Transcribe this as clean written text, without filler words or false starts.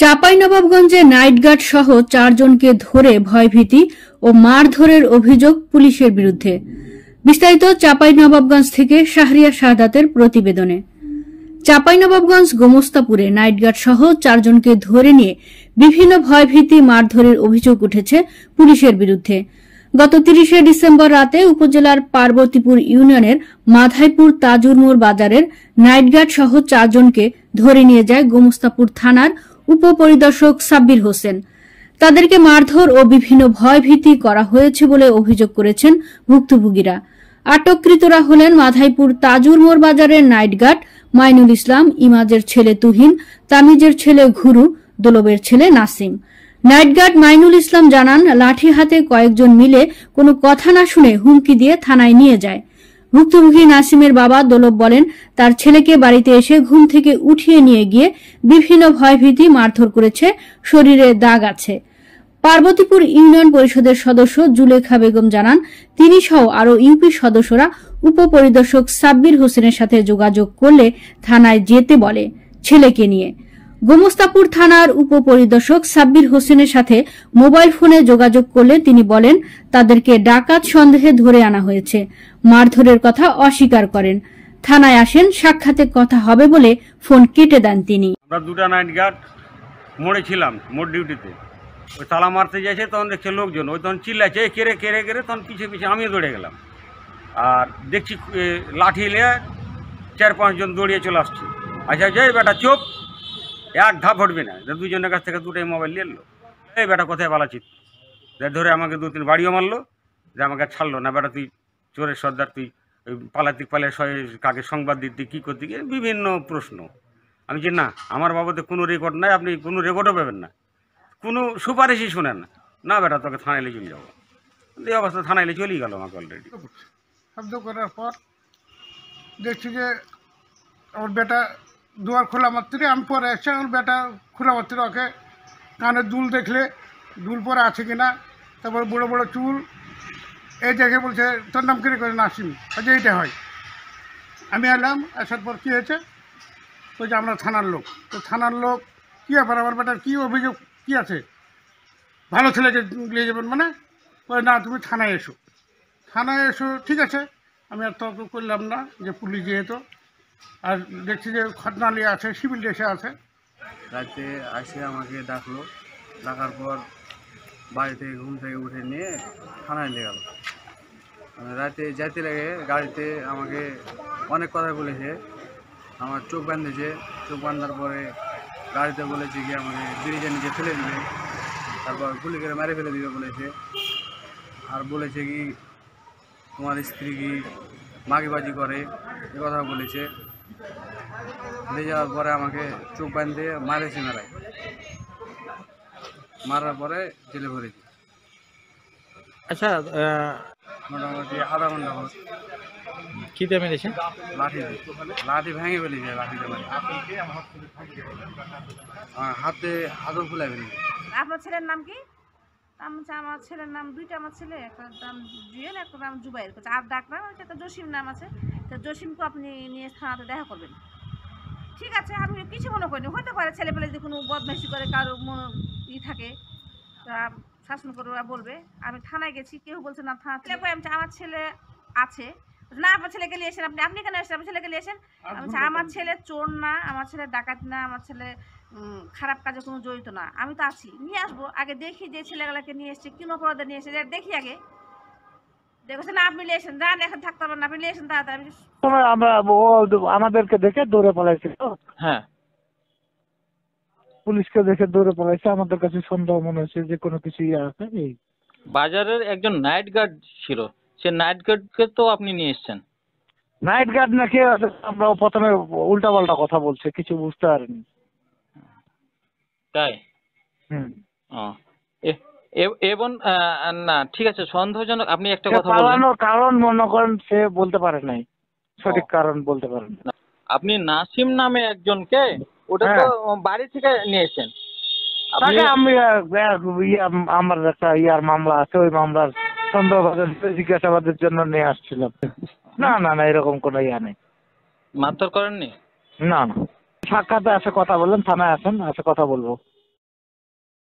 চাঁপাইনবাবগঞ্জে night guard সহ 4 জনকে ধরে ভয়ভীতি ও মারধরের অভিযোগ পুলিশের বিরুদ্ধে। বিস্তারিত চাঁপাইনবাবগঞ্জ থেকে শাহরিয়ার শাহাদাতের প্রতিবেদনে। চাঁপাইনবাবগঞ্জ গোমস্তাপুরে নাইট গার্ড সহ 4 জনকে ধরে নিয়ে বিভিন্ন ভয়ভীতি মারধরের অভিযোগ উঠেছে পুলিশের বিরুদ্ধে। গত 30 ডিসেম্বর রাতে উপজেলার পার্বতীপুর ইউনিয়নের মাধাইপুর তাজুর মোড় বাজারের নাইট গার্ড সহ 4 জনকে ধরে নিয়ে যায় গোমস্তাপুর থানার উপপরিদর্শক সাব্বির হোসেন। তাদেরকে মারধর ও বিভিন্ন ভয়ভীতি করা হয়েছে বলে অভিযোগ করেছেন ভুক্তভোগীরা। আটককৃতরা হলেন মাধাইপুর তাজুর মোড় বাজারের নাইট গার্ড মাইনুল ইসলাম, ইমাজের ছেলে তুহিন, তামিজের ছেলে ঘুরু, দোলবের ছেলে নাসিম। নাইট গার্ড মাইনুল ইসলাম জানান, লাঠি হাতে কয়েকজন মিলে কোনো কথা না শুনে হুমকি দিয়ে থানায় নিয়ে যায়। ভুক্তভোগী নাসিমের বাবা দোলব বলেন, তার ছেলেকে বাড়িতে এসে ঘুম থেকে উঠিয়ে নিয়ে গিয়ে বিভিন্ন ভয়ভীতি মারধর করেছে, শরীরে দাগ আছে। পার্বতীপুর ইউনিয়ন পরিষদের সদস্য জুলেখা বেগম জানান, তিনি সহ আরও ইউপি সদস্যরা উপপরিদর্শক সাব্বির হোসেনের সাথে যোগাযোগ করলে থানায় যেতে বলে ছেলেকে নিয়ে। গোমস্তাপুর থানার উপপরিদর্শক সাব্বির হোসেনের সাথে মোবাইল ফোনে যোগাযোগ করলে তিনি বলেন, তাদেরকে ডাকাত সন্দেহে ধরে আনা হয়েছে। মারধরের কথা অস্বীকার করেন। থানায় আসেন, সাক্ষাতে কথা হবে বলে ফোন কেটে দেন তিনি। আমরা দুটা নাইট গার্ড মোড়ে ছিলাম, মোড় ডিউটিতে। ওই তালা মারতে যাইছে, তখন দেখছে লোকজন, ওই তখন চিল্লাইছে কেড়ে কেড়ে কেড়ে, তখন পিছিয়ে পিছিয়ে আমিও দৌড়ে গেলাম। আর দেখছি লাঠি নিয়ে 4-5 জন দৌড়িয়ে চলে আসছে। আচ্ছা যাই বেটা চুপ, এক ধাপ হটবে না। দুজনের কাছ থেকে দুটাই মোবাইল নিয়ে এলো। এই বেটা কোথায় পালাচ্ছিস, ধরে আমাকে 2-3 বাড়িও মারলো, যে আমাকে ছাড়লো না। বেটা তুই চোরের সর্দার, তুই ওই পালাতে কাকে সংবাদ দিতে কী করতে গিয়ে বিভিন্ন প্রশ্ন। আমি যে না, আমার বাবাতে কোনো রেকর্ড নাই, আপনি কোনো রেকর্ডও পাবেন না, কোনো সুপারিশই শোনেন না। না বেটা তোকে থানায় চলে যাবো। এই অবস্থা থানায় চলেই গেল আমাকে অলরেডি। শব্দ করার পর দেখছি যে ওর বেটা দুয়ার খোলা মাত্র, আমি পরে এসে ওর বেটা খোলা মাত্র ওকে কানের দুল দেখলে দুল পরে আছে কিনা, তারপর বড় বড় চুল, এই দেখে বলছে তোর নাম কিনে করে নাসিম, আচ্ছা এইটা হয়। আমি এলাম, আসার পর কী হয়েছে, বলছে আমরা থানার লোক। তো থানার লোক কী ব্যাপার, আমার বেটার কী অভিযোগ কী আছে, ভালো ছেলেকে নিয়ে যাবেন মানে? বলে না তুমি থানায় এসো। থানায় এসো, ঠিক আছে। আমি আর তর্ক করলাম না, যে পুলিশ যেহেতু, আর দেখছি যে খতনালি আছে, সিভিল ড্রেসে আছে। রাতে আসে আমাকে ডাকলো, ডাকার পর বাড়ি থেকে ঘুম থেকে উঠে নিয়ে থানায় নিয়ে গেল। রাতে যাইতে লাগে গাড়িতে আমাকে অনেক কথা বলেছে, আমার চোখ বাঁধেছে। চোখ বাঁধার পরে গাড়িতে বলেছে কি আমাকে ব্রিজের নিচে ফেলে দিবে, তারপর গুলি করে মেরে ফেলে দিবে বলেছে। আর বলেছে কি তোমার স্ত্রী কি মাগিবাজি করে, এ কথা বলেছে। নিয়ে যাওয়ার পরে আমাকে চোখ বাঁধে মারেছে, মারার পরে জেলে ভরেছি। আচ্ছা, মোটামুটি আধা ঘন্টা হল। কী দিয়ে মেরেছে? লাঠি ভেঙে ফেলেছে, লাঠিতে মারি হাতে হাতও ফুলাই ফেলেছে। আপনার ছেলের নাম কি? আমার ছেলের নাম দুইটা, আমার ছেলে একটা নাম জুয়েল, একটা নাম জুবাইর। আর ডাক নাম একটা জসিম নাম আছে। তো জসিমকে আপনি নিয়ে থানাতে দেখা করবেন, ঠিক আছে? আমি কিছু মনে করিনি, হতে পারে ছেলে পেলে যদি কোনো বদমাইশি করে, কারো থাকে, তা শাসন করে ওরা বলবে। আমি থানায় গেছি, কেউ বলছে না থানা থেকে আমার ছেলে আছে না। আপনার ছেলেকে নিয়ে এসেন, আপনি কেন এসেছেন? আমার ছেলেকে নিয়ে এসেন। আমার ছেলে চোর না, আমার ছেলে ডাকাত না, আমার ছেলে খারাপ কাজে কোনো জড়িত না। আমি তো আছি, নিয়ে আসবো। আগে দেখি যে ছেলেগুলোকে নিয়ে এসছে, কি অপরাধে নিয়ে এসে দেখি আগে। দেখেছেন না, আপনি নিয়ে এসেন, যান, এখন থাকতে পারবেন না, আপনি নিয়ে এসেন তাড়াতাড়ি। আমরা আমাদেরকে দেখে দৌড়ে পালাইছে। হ্যাঁ, পুলিশকে দেখে দৌড়ে পালাইছে। আমাদের কাছে সন্দেহ মনে হচ্ছে যে কোনো কিছু আছে। বাজারের একজন নাইট গার্ড ছিল, সে নাইট গার্ডকে তো আপনি নিয়ে এসছেন। নাইট গার্ড নাকি? আমরা প্রথমে উল্টাপাল্টা কথা বলছে, কিছু বুঝতে পারিনি। তাই? এবং না, ঠিক আছে, সন্দেহজনক। আপনি একটা কথা পালানোর কারণ মনে করেন সে বলতে পারে নাই, সঠিক কারণ বলতে পারেন। আপনি নাসিম নামে একজনকে, ওটা তো বাড়ি থেকে নিয়ে এসেছেন তাকে। আমি আমার একটা মামলা আছে, ওই মামলার সন্দেহভাজন জিজ্ঞাসাবাদের জন্য নিয়ে আসছিলাম। না না না, এরকম কোনো নেই। মারধর করেননি? না না, সাক্ষাতে আসে কথা বললেন, থানায় আসেন, আসে কথা বলবো।